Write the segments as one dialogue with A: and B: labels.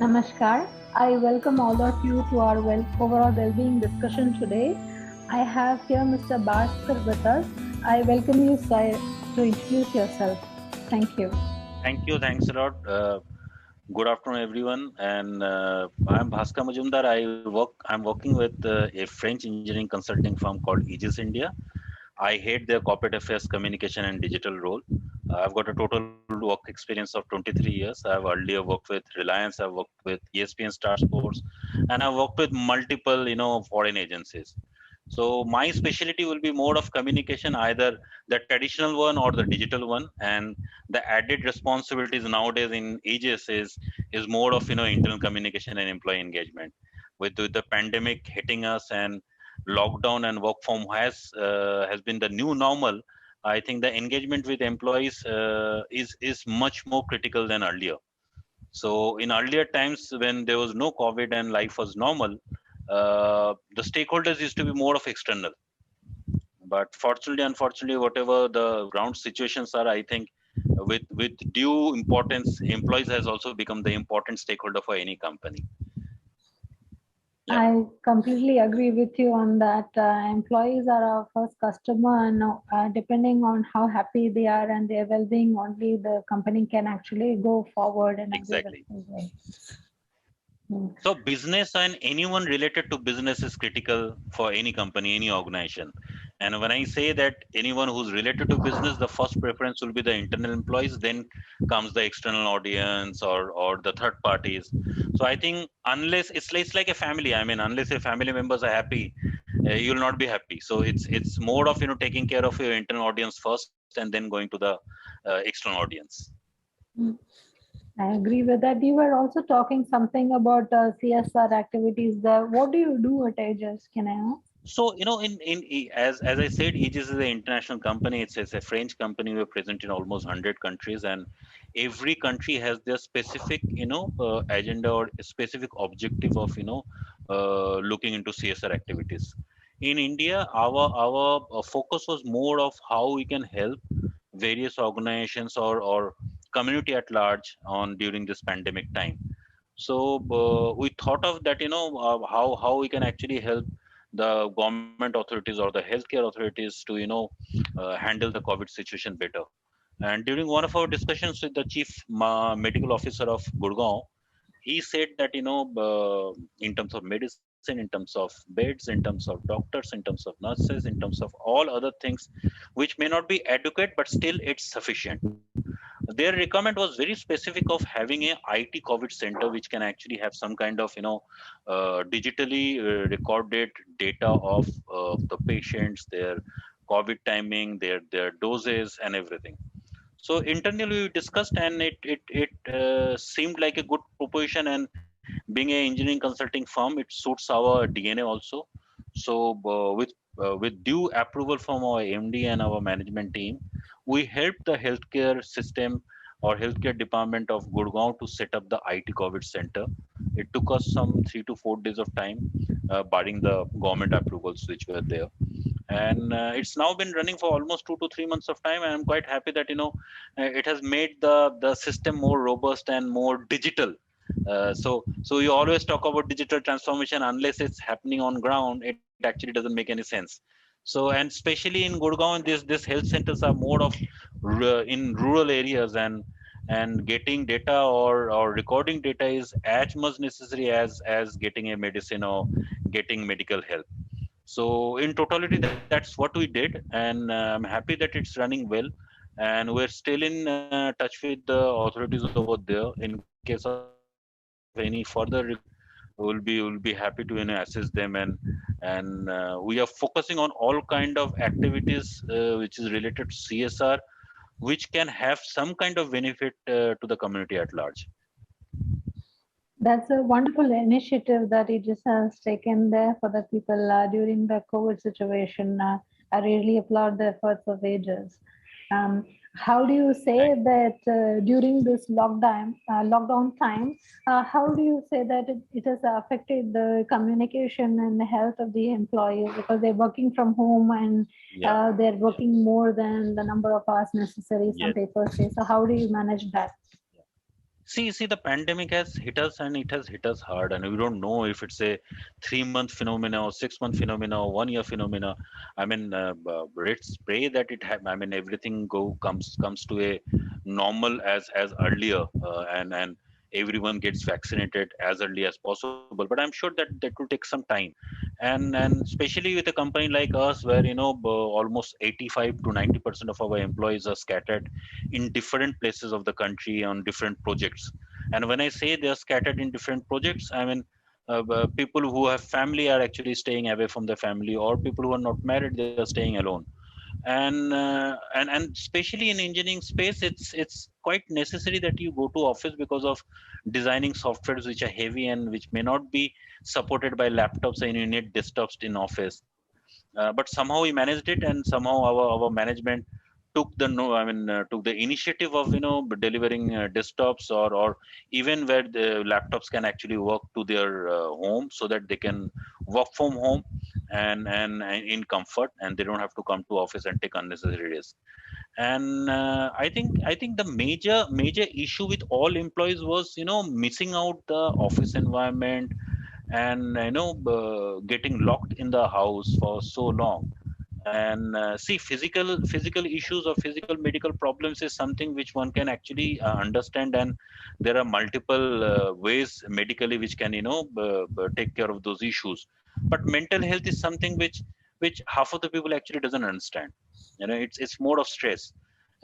A: Namaskar. I welcome all of you to our overall well-being discussion today. I have here Mr. Bhaskar with us. I welcome you, sir, to introduce yourself. Thank you.
B: Thank you. Thanks a lot. Good afternoon, everyone. And I'm Bhaskar Majumdar. I'm working with a French engineering consulting firm called Aegis India. I head their corporate affairs, communication, and digital role. I've got a total work experience of 23 years. I've earlier worked with Reliance. I've worked with ESPN Star Sports, and I've worked with multiple, foreign agencies. So my specialty will be more of communication, either the traditional one or the digital one. And the added responsibilities nowadays in Aegis is more of internal communication and employee engagement. With the pandemic hitting us and lockdown and work from has been the new normal, I think the engagement with employees is much more critical than earlier. So in earlier times when there was no COVID and life was normal, the stakeholders used to be more of external. But fortunately, unfortunately, whatever the ground situations are, I think with due importance, employees has also become the important stakeholder for any company. Yeah.
A: I completely agree with you on that. Employees are our first customer, and depending on how happy they are and their well-being, only the company can actually go forward in a
B: Exactly.
A: beautiful way. Hmm.
B: So business and anyone related to business is critical for any company, any organization. And when I say that anyone who's related to business, the first preference will be the internal employees, then comes the external audience or the third parties. So I think unless it's like a family. I mean, unless your family members are happy, you'll not be happy. So it's more of taking care of your internal audience first and then going to the external audience.
A: Hmm. I agree with that. You were also talking something about CSR activities there. What do you do at Aegis? Can I ask?
B: So, as I said, Aegis is an international company. It's a French company. We're present in almost 100 countries, and every country has their specific, agenda or a specific objective of, looking into CSR activities. In India, our focus was more of how we can help various organizations or community at large on during this pandemic time. So we thought of that, how we can actually help the government authorities or the healthcare authorities to, handle the COVID situation better. And during one of our discussions with the chief medical officer of Gurgaon, he said that, in terms of medicine, in terms of beds, in terms of doctors, in terms of nurses, in terms of all other things, which may not be adequate, but still it's sufficient. Their requirement was very specific of having a IT COVID center, which can actually have some kind of, digitally recorded data of the patients, their COVID timing, their doses, and everything. So internally we discussed, and it seemed like a good proposition. And being an engineering consulting firm, it suits our DNA also. So with due approval from our MD and our management team, we helped the healthcare system or healthcare department of Gurgaon to set up the IT COVID center. It took us some 3 to 4 days of time, barring the government approvals which were there. And it's now been running for almost 2 to 3 months of time. And I'm quite happy that it has made the system more robust and more digital. So you always talk about digital transformation, unless it's happening on ground, it actually doesn't make any sense. So, and especially in Gurgaon, this health centers are more of in rural areas, and getting data or recording data is as much necessary as getting a medicine or getting medical help. So in totality, that's what we did, and I'm happy that it's running well, and we're still in touch with the authorities over there. In case of any further we'll be happy to assist them. And we are focusing on all kind of activities which is related to CSR, which can have some kind of benefit to the community at large.
A: That's a wonderful initiative that Aegis has taken there for the people during the COVID situation. I really applaud the efforts of Aegis. Um, how do you say
B: Thank
A: that during this lockdown time, how do you say that it has affected the communication and the health of the employees because they're working from home and
B: Yeah.
A: they're working more than the number of hours necessary, some
B: Yes.
A: papers say. So how do you manage that?
B: See, the pandemic has hit us and it has hit us hard, and we don't know if it's a 3 month phenomena or 6 month phenomena or 1 year phenomena. I mean, let's pray that I mean, everything comes to a normal as earlier, and everyone gets vaccinated as early as possible. But I'm sure that will take some time, and especially with a company like us, where almost 85 to 90% of our employees are scattered in different places of the country on different projects. And when I say they are scattered in different projects, I mean people who have family are actually staying away from their family, or people who are not married, they are staying alone. And especially in engineering space, it's quite necessary that you go to office because of designing softwares which are heavy and which may not be supported by laptops, and you need desktops in office. But somehow we managed it, and somehow our management took the no I mean took the initiative of delivering desktops, or even where the laptops can actually work to their home, so that they can work from home and in comfort, and they don't have to come to office and take unnecessary risk. And I think the major issue with all employees was missing out the office environment, and getting locked in the house for so long. And see, physical issues or physical medical problems is something which one can actually understand, and there are multiple ways medically which can take care of those issues. But mental health is something which half of the people actually doesn't understand. It's more of stress.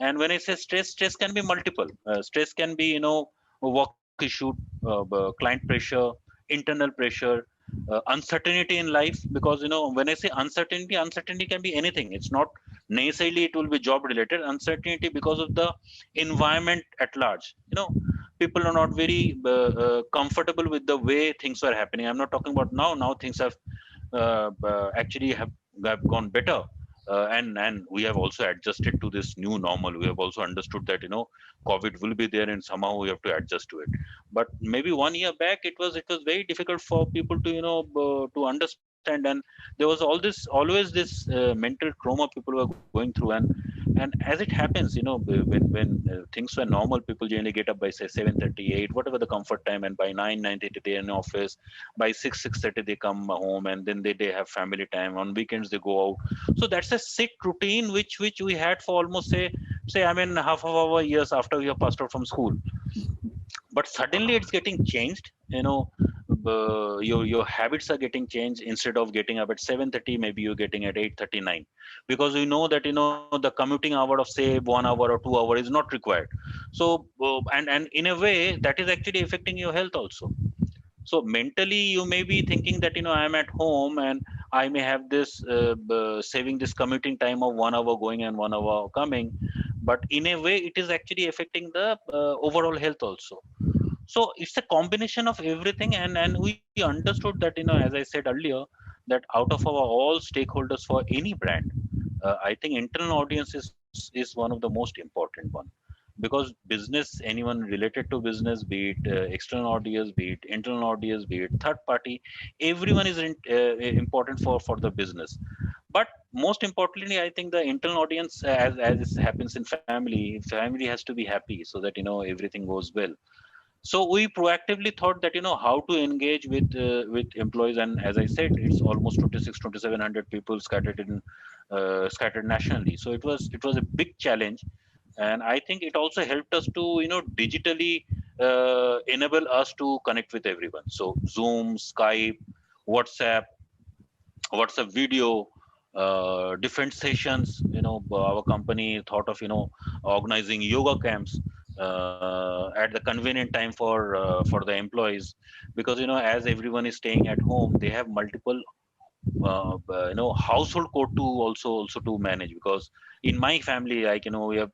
B: And when I say stress can be multiple. Stress can be work issue, client pressure, internal pressure, uncertainty in life. Because when I say uncertainty can be anything. It's not necessarily it will be job related. Uncertainty because of the environment at large. People are not very comfortable with the way things are happening. I'm not talking about now things actually have gone better. And we have also adjusted to this new normal. We have also understood that COVID will be there, and somehow we have to adjust to it. But maybe 1 year back, it was very difficult for people to to understand, and there was always this mental trauma people were going through. And as it happens, when things were normal, people generally get up by say 7:38, whatever the comfort time, and by 9:30 they're in office. By 6:30 they come home, and then they have family time. On weekends they go out. So that's a set routine which we had for almost say I mean half of our years after we have passed out from school. But suddenly it's getting changed. Your habits are getting changed. Instead of getting up at 7:30, maybe you're getting at 8:39, because we know that the commuting hour of say 1 hour or 2 hour is not required. So and in a way that is actually affecting your health also. So mentally you may be thinking that I'm at home, and I may have this saving this commuting time of 1 hour going and 1 hour coming. But in a way it is actually affecting the overall health also. So it's a combination of everything. And we understood that as I said earlier, that out of our all stakeholders for any brand, I think internal audience is one of the most important one. Because business, anyone related to business, be it external audience, be it internal audience, be it third party, everyone is important for the business. But most importantly, I think the internal audience, as it happens in family has to be happy, so that everything goes well. So we proactively thought that how to engage with employees. And as I said, it's almost 2,700 people scattered nationally. So it was a big challenge. And I think it also helped us to digitally enable us to connect with everyone. So Zoom, Skype, whatsapp whatsapp video, different sessions. Our company thought of organizing yoga camps at the convenient time for the employees. Because as everyone is staying at home, they have multiple household code to also to manage. Because in my family, like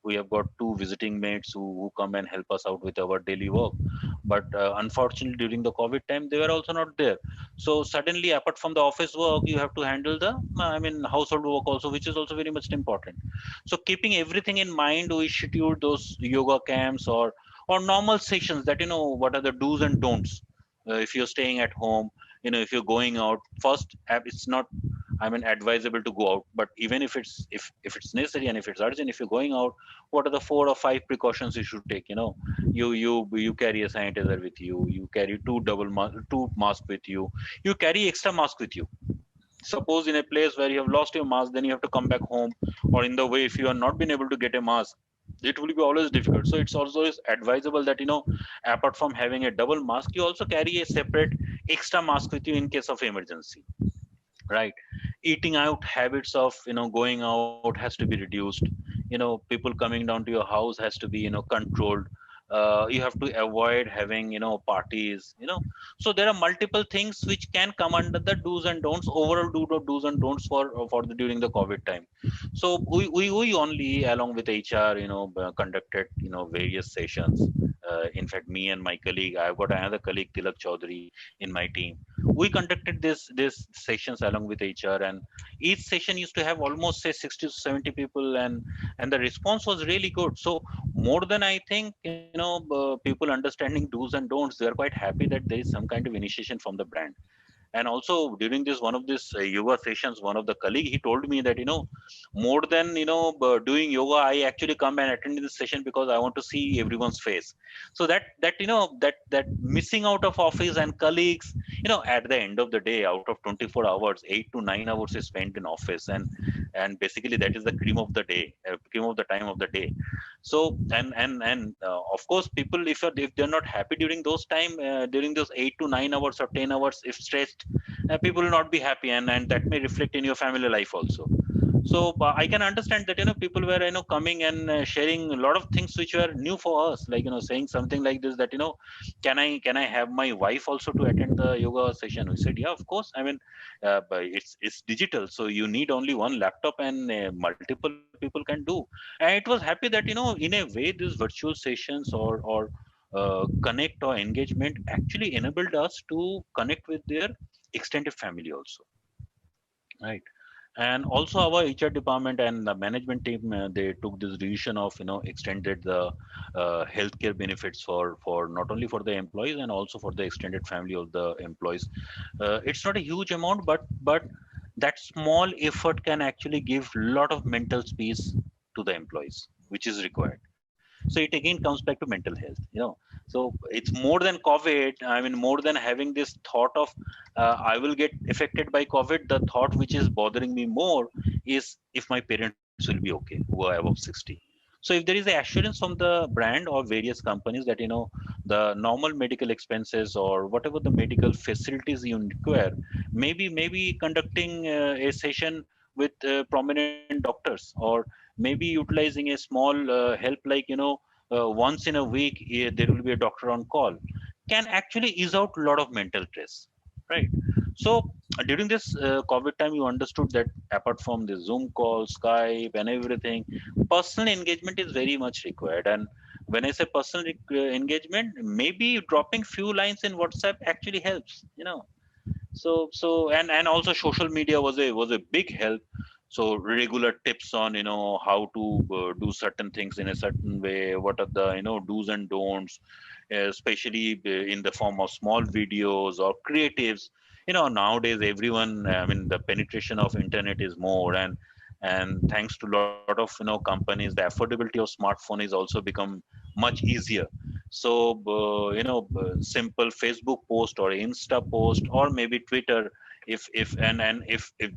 B: we have got two visiting mates who come and help us out with our daily work. But unfortunately, during the COVID time, they were also not there. So suddenly, apart from the office work, you have to handle the household work also, which is also very much important. So keeping everything in mind, we scheduled those yoga camps or normal sessions, that what are the do's and don'ts if you're staying at home. If you're going out, first it's not I mean, advisable to go out. But even if it's necessary and if it's urgent, if you're going out, what are the 4 or 5 precautions you should take? You carry a sanitizer with you. You carry two masks with you. You carry extra mask with you. Suppose in a place where you have lost your mask, then you have to come back home, or in the way if you are not been able to get a mask, it will be always difficult. So it's also is advisable that apart from having a double mask, you also carry a separate extra mask with you in case of emergency, right? Eating out habits of going out has to be reduced. People coming down to your house has to be controlled. You have to avoid having parties. So there are multiple things which can come under the do's and don'ts, overall do's and don'ts for the during the COVID time. So we only along with HR conducted various sessions. In fact, me and my colleague, I've got another colleague, Tilak Chaudhary, in my team. We conducted this sessions along with HR, and each session used to have almost say 60 to 70 people, and the response was really good. So more than I think people understanding do's and don'ts, they are quite happy that there is some kind of initiation from the brand. And also during this one of this yoga sessions, one of the colleague, he told me that more than doing yoga, I actually come and attend this session because I want to see everyone's face. So that missing out of office and colleagues, at the end of the day, out of 24 hours, 8 to 9 hours is spent in office, and basically that is the cream of the day, cream of the time of the day. So and of course, people, if they're not happy during those time, during those 8 to 9 hours or 10 hours, if stressed, people will not be happy, and that may reflect in your family life also. So I can understand that people were coming and sharing a lot of things which were new for us, like saying something like this, that can I have my wife also to attend the yoga session? We said, yeah, of course. I mean, but it's digital, so you need only one laptop, and multiple people can do. And it was happy that in a way these virtual sessions or connect or engagement actually enabled us to connect with their extended family also, right? And also our HR department and the management team, they took this decision of extended the healthcare benefits for not only for the employees and also for the extended family of the employees. It's not a huge amount, but that small effort can actually give a lot of mental space to the employees, which is required. So it again comes back to mental health. So it's more than COVID. I mean, more than having this thought of I will get affected by COVID, the thought which is bothering me more is if my parents will be okay who are above 60. So if there is a assurance from the brand or various companies that the normal medical expenses or whatever the medical facilities you require, maybe conducting a session with prominent doctors, or maybe utilizing a small help, like once in a week, there will be a doctor on call, can actually ease out a lot of mental stress, right? So during this COVID time, you understood that apart from the Zoom call, Skype, and everything, personal engagement is very much required. And when I say personal engagement, maybe dropping few lines in WhatsApp actually helps. So and also social media was a big help. So regular tips on how to do certain things in a certain way, what are the do's and don'ts, especially in the form of small videos or creatives. Nowadays everyone, I mean, the penetration of internet is more, and thanks to a lot of companies, the affordability of smartphone is also become much easier. So simple Facebook post or Insta post or maybe Twitter, if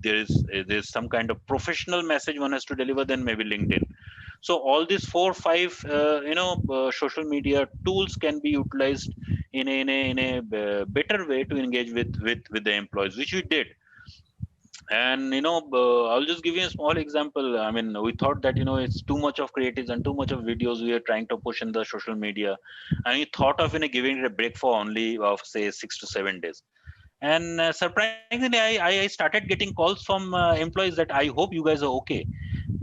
B: there's some kind of professional message one has to deliver, then maybe LinkedIn. So all these 4 or 5 social media tools can be utilized in a better way to engage with the employees, which we did. And I'll just give you a small example. I mean, we thought that it's too much of creatives and too much of videos we are trying to push in the social media, and we thought of giving it a break for only of say 6 to 7 days. And surprisingly, I started getting calls from employees that I hope you guys are okay,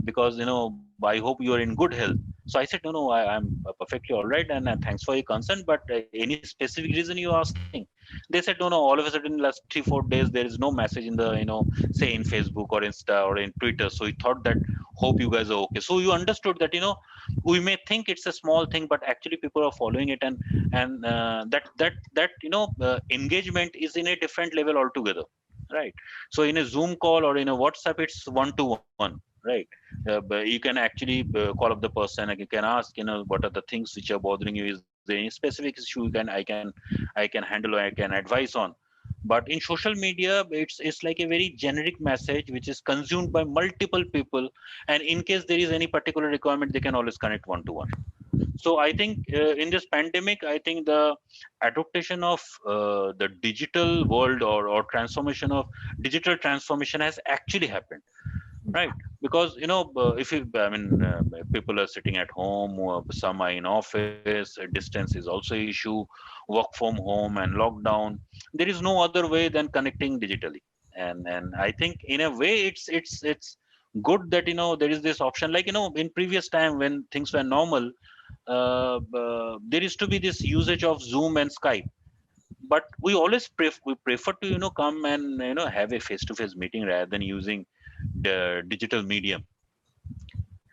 B: because I hope you are in good health. So I said, no, I'm perfectly all right, and thanks for your concern, but any specific reason you're asking? They said, no, all of a sudden last 3 4 days there is no message in the say in Facebook or Insta or in Twitter, so we thought that hope you guys are okay. So you understood that we may think it's a small thing, but actually people are following it, and that engagement is in a different level altogether. right? So in a Zoom call or in a WhatsApp, it's one to one, right? But you can actually call up the person and you can ask, what are the things which are bothering you? Is there any specific issue I can handle or I can advise on? But in social media, it's like a very generic message which is consumed by multiple people, and in case there is any particular requirement, they can always connect one to one. So I think in this pandemic, I think the adaptation of the digital world, or transformation of digital transformation has actually happened, right? Because if you I mean people are sitting at home, some are in office, distance is also an issue, work from home and lockdown. There is no other way than connecting digitally. And I think in a way it's good that there is this option, like in previous time when things were normal, there used to be this usage of Zoom and Skype, but we always we prefer to come and have a face to face meeting rather than using the digital medium.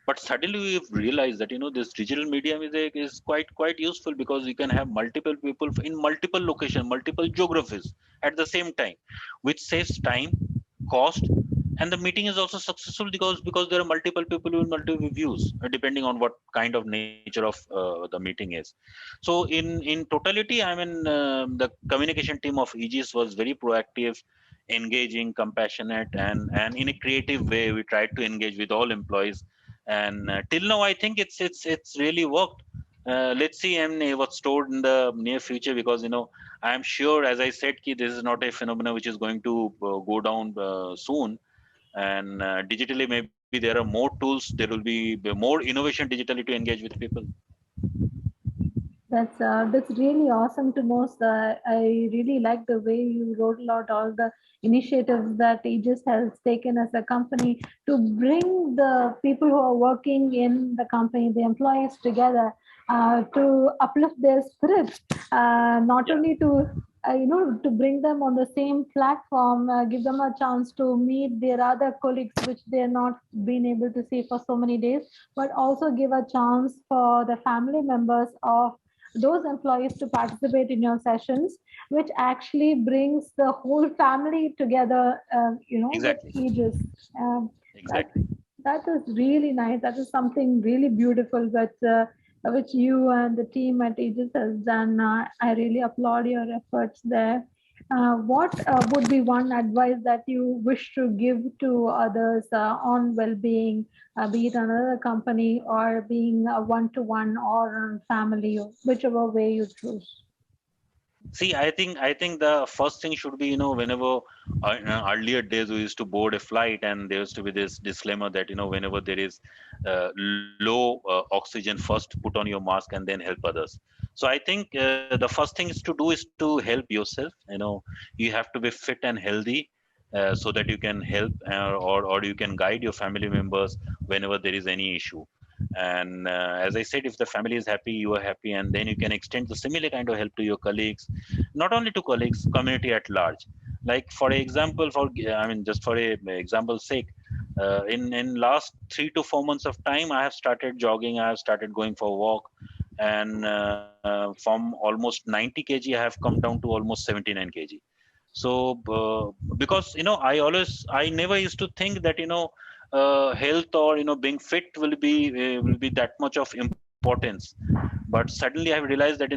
B: But suddenly we've realized that this digital medium is quite useful, because you can have multiple people in multiple location, multiple geographies at the same time, which saves time, cost, and the meeting is also successful because there are multiple people with multiple views, depending on what kind of nature of the meeting is. So in totality, I mean, the communication team of Aegis was very proactive, engaging, compassionate, and in a creative way we tried to engage with all employees. And till now I think it's really worked. Let's see, and what's stored in the near future, because I'm sure, as I said, this is not a phenomenon which is going to go down soon. And digitally, maybe there are more tools, there will be more innovation digitally to engage with people.
A: That's really awesome to know, sir. I really like the way you wrote out all the initiatives that Aegis has taken as a company to bring the people who are working in the company, the employees together, to uplift their spirits, not
B: Yeah,
A: only to to bring them on the same platform, give them a chance to meet their other colleagues which they're not been able to see for so many days, but also give a chance for the family members of those employees to participate in your sessions, which actually brings the whole family together, with
B: exactly,
A: Aegis. Um, that
B: exactly.
A: that is really nice. That is something really beautiful that which you and the team at Aegis has done. I really applaud your efforts there. What would be one advice that you wish to give to others on well-being, be it another company or being a one-to-one or family, whichever way you choose?
B: See, I think the first thing should be, whenever in earlier days we used to board a flight, and there used to be this disclaimer that whenever there is low oxygen, first put on your mask and then help others. So I think the first thing is to do is to help yourself. You have to be fit and healthy, so that you can help, or you can guide your family members whenever there is any issue. And as I said, if the family is happy, you are happy, and then you can extend the similar kind of help to your colleagues, not only to colleagues, community at large. Like for example, I mean, just for a example's sake, in last 3 to 4 months of time, I have started jogging, I have started going for a walk, and from almost 90 kg I have come down to almost 79 kg. So because I never used to think that health, or being fit will be that much of importance. But suddenly I've realized that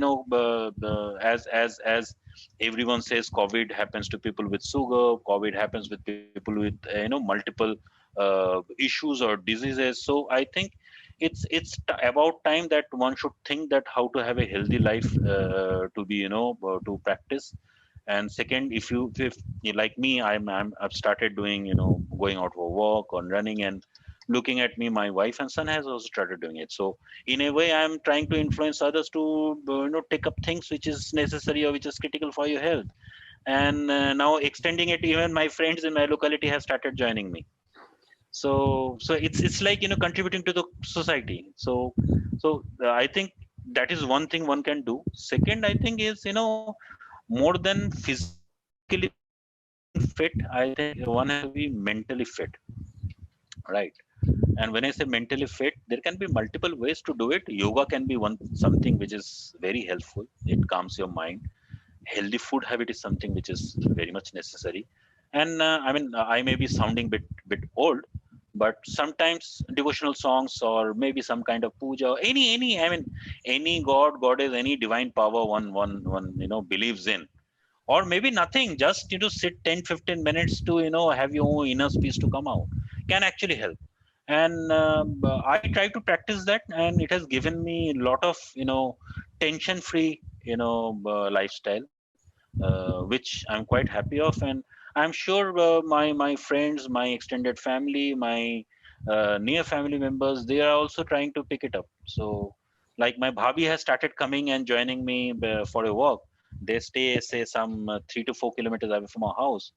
B: as everyone says, COVID happens to people with sugar, COVID happens with people with multiple issues or diseases. So I think about time that one should think that how to have a healthy life, to be to practice. And second, if you like me, I've started doing going out for a walk or running. And looking at me, my wife and son has also started doing it. So in a way, I'm trying to influence others to take up things which is necessary or which is critical for your health. And now extending it, even my friends in my locality have started joining me. So it's like contributing to the society. So I think that is one thing one can do. Second, I think, is more than physically fit, I think one has to be mentally fit, right? And when I say mentally fit, there can be multiple ways to do it. Yoga can be one something which is very helpful. It calms your mind. Healthy food habit is something which is very much necessary. And I mean, I may be sounding bit old, but sometimes devotional songs or maybe some kind of puja, any I mean, any god, goddess, any divine power one believes in, or maybe nothing, just sit 10-15 minutes to have your own inner peace to come out, can actually help. And I try to practice that, and it has given me a lot of tension free lifestyle, which I'm quite happy of. And I'm sure my friends, my extended family, my near family members, they are also trying to pick it up. So, like my bhabhi has started coming and joining me for a walk. They stay, say, some 3 to 4 kilometers away from our house.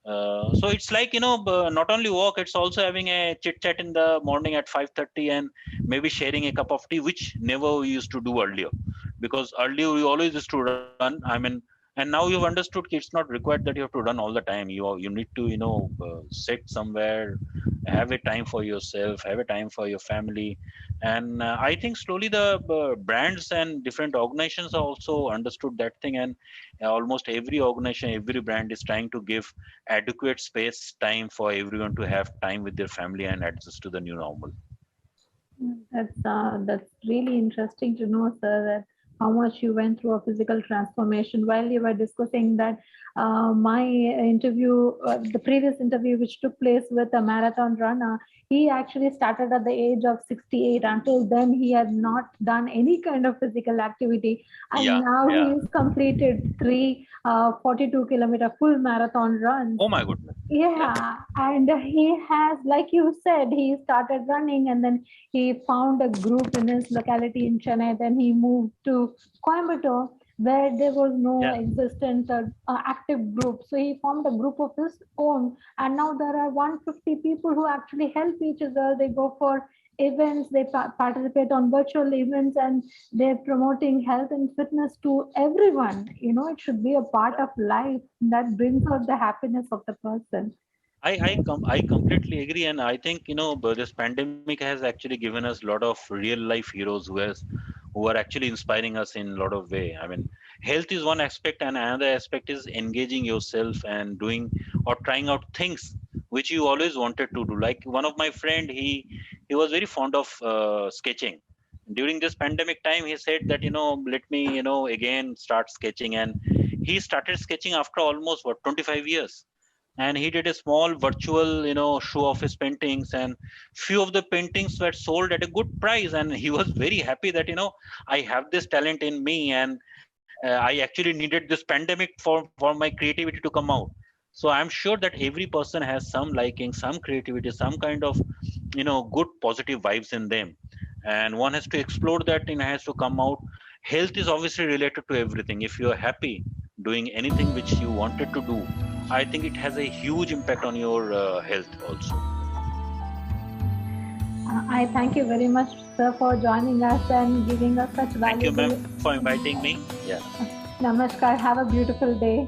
B: So it's like not only walk, it's also having a chit chat in the morning at 5:30, and maybe sharing a cup of tea, which never we used to do earlier, because earlier we always used to run. I mean, and now you've understood it's not required that you have to run all the time. You need to sit somewhere, have a time for yourself, have a time for your family. And I think slowly the brands and different organizations have also understood that thing, and almost every organization, every brand is trying to give adequate space, time for everyone to have time with their family and adjust to the new normal.
A: That's really interesting to know, sir, that how much you went through a physical transformation. While you were discussing that, my interview, the previous interview, which took place with a marathon runner, he actually started at the age of 68. Until then, he had not done any kind of physical activity, and
B: Yeah,
A: now
B: yeah.
A: he's completed three 42-kilometer full marathon runs.
B: Oh my goodness. Yeah.
A: Yeah, and he has, like you said, he started running, and then he found a group in his locality in Chennai. Then he moved to Coimbatore, where there was no
B: Yeah.
A: existent active group. So he formed a group of his own, and now there are 150 people who actually help each other. They go for events, they participate on virtual events, and they're promoting health and fitness to everyone. It should be a part of life that brings out the happiness of the person.
B: I completely agree, and I think but this pandemic has actually given us a lot of real life heroes who are actually inspiring us in a lot of way. I mean, health is one aspect, and another aspect is engaging yourself and doing or trying out things which you always wanted to do. Like one of my friend, he was very fond of sketching. During this pandemic time, he said that let me again start sketching, and he started sketching after almost 25 years. And he did a small virtual show of his paintings, and few of the paintings were sold at a good price, and he was very happy that I have this talent in me, and I actually needed this pandemic for my creativity to come out. So I'm sure that every person has some liking, some creativity, some kind of good positive vibes in them, and one has to explore that and has to come out. Health is obviously related to everything. If you're happy doing anything which you wanted to do, I think it has a huge impact on your health also.
A: I thank you very much, sir, for joining us and giving us such
B: Thank you,
A: valuable.
B: ma'am, for inviting me. Yeah.
A: Namaskar. Have a beautiful day.